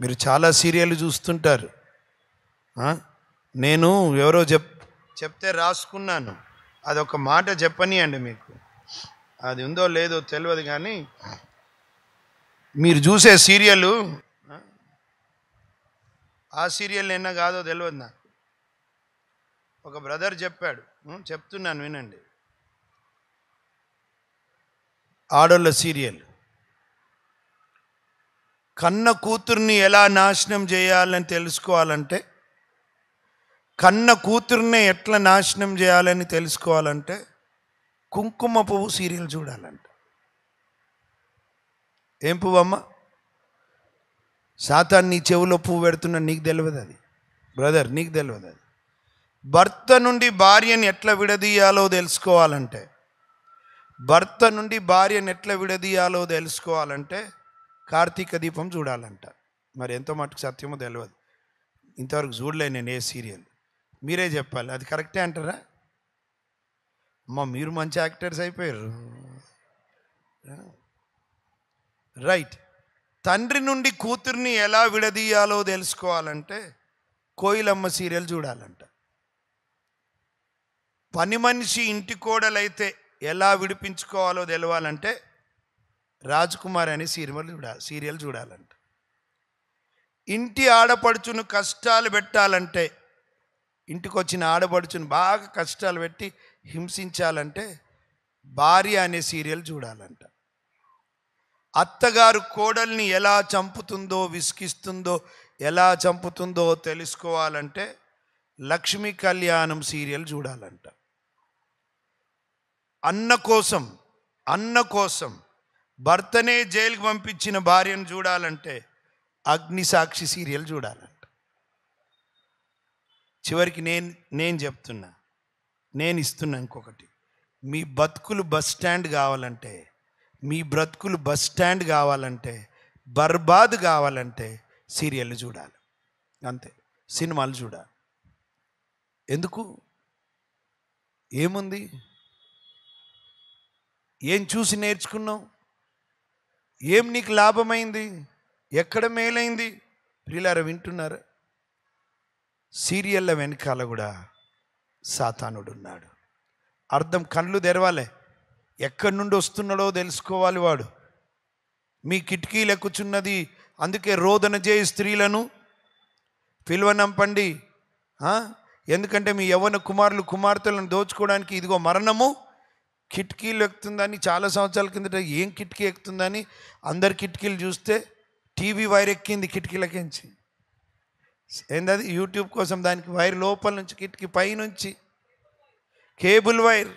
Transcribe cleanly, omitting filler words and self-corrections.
మీరు చాలా సీరియల్ చూస్తుంటారు. నేను ఎవరో చెప్తే రాసుకున్నాను. అదొక మాట చెప్పనియండి మీకు. అది ఉందో లేదో తెలియదు, కానీ మీరు చూసే సీరియల్ ఆ సీరియల్ ఎన్న కాదో తెలియదు నాకు. ఒక బ్రదర్ చెప్పాడు, చెప్తున్నాను వినండి. ఆడోళ్ళ సీరియల్. కన్న కూతుర్ని ఎలా నాశనం చేయాలని తెలుసుకోవాలంటే, కన్న కూతుర్ని ఎట్లా నాశనం చేయాలని తెలుసుకోవాలంటే కుంకుమ పువ్వు సీరియల్ చూడాలంట. ఏం పువ్వు అమ్మ? సాతాన్ నీ చెవులో పువ్వు పెడుతున్నా, నీకు తెలియదు అది బ్రదర్, నీకు తెలియదు అది. భర్త నుండి భార్యని ఎట్లా విడదీయాలో తెలుసుకోవాలంటే, భర్త నుండి భార్యను ఎట్లా విడదీయాలో తెలుసుకోవాలంటే కార్తీక దీపం చూడాలంట. మరి ఎంతో మటుకు సత్యమో తెలియదు, ఇంతవరకు చూడలే నేను ఏ సీరియల్. మీరే చెప్పాలి, అది కరెక్టే అంటారా? అమ్మ మీరు మంచి యాక్టర్స్ అయిపోయారు. రైట్. తండ్రి నుండి కూతుర్ని ఎలా విడదీయాలో తెలుసుకోవాలంటే కోయిలమ్మ సీరియల్ చూడాలంట. పని మనిషి ఇంటి కోడలైతే ఎలా విడిపించుకోవాలో తెలవాలంటే రాజ్కుమార్ అనే సీరియల్ చూడాలంట. ఇంటి ఆడపడుచును కష్టాలు పెట్టాలంటే, ఇంటికి వచ్చిన ఆడపడుచును బాగా కష్టాలు పెట్టి హింసించాలంటే భార్య అనే సీరియల్ చూడాలంట. అత్తగారు కోడల్ని ఎలా చంపుతుందో, విసిగిస్తుందో, ఎలా చంపుతుందో తెలుసుకోవాలంటే లక్ష్మీ కళ్యాణం సీరియల్ చూడాలంట. అన్న కోసం భర్తనే జైలుకి పంపించిన భార్యను చూడాలంటే అగ్నిసాక్షి సీరియల్ చూడాలంట. చివరికి నేను చెప్తున్నా, నేను ఇస్తున్నా ఇంకొకటి. మీ బతుకులు బస్ స్టాండ్ కావాలంటే, మీ బ్రతుకులు బస్ స్టాండ్ కావాలంటే, బర్బాద్ కావాలంటే సీరియల్ చూడాలి, అంతే. సినిమాలు చూడాలి. ఎందుకు? ఏముంది? ఏం చూసి నేర్చుకున్నావు? ఏం నీకు లాభమైంది? ఎక్కడ మేలైంది? ప్రియులారా వింటున్నారా? సీరియళ్ళ వెనకాల కూడా సాతానుడు ఉన్నాడు. అర్థం కళ్ళు తెరవాలే, ఎక్కడి నుండి వస్తున్నాడో తెలుసుకోవాలి వాడు. మీ కిటికీలు ఎక్కుచున్నది, అందుకే రోదన చేయి స్త్రీలను పిలువనంపండి. ఎందుకంటే మీ యవ్వన కుమారులు కుమార్తెలను దోచుకోవడానికి ఇదిగో మరణము కిటికీలు ఎక్కుతుందని. చాలా సంవత్సరాల కిందట ఏం కిటికీ ఎక్కుతుందని అందరి కిటికీలు చూస్తే టీవీ వైర్ ఎక్కింది కిటికీలకించి. ఏందది? యూట్యూబ్ కోసం దానికి వైర్ లోపల నుంచి, కిటికీ పై నుంచి కేబుల్ వైర్.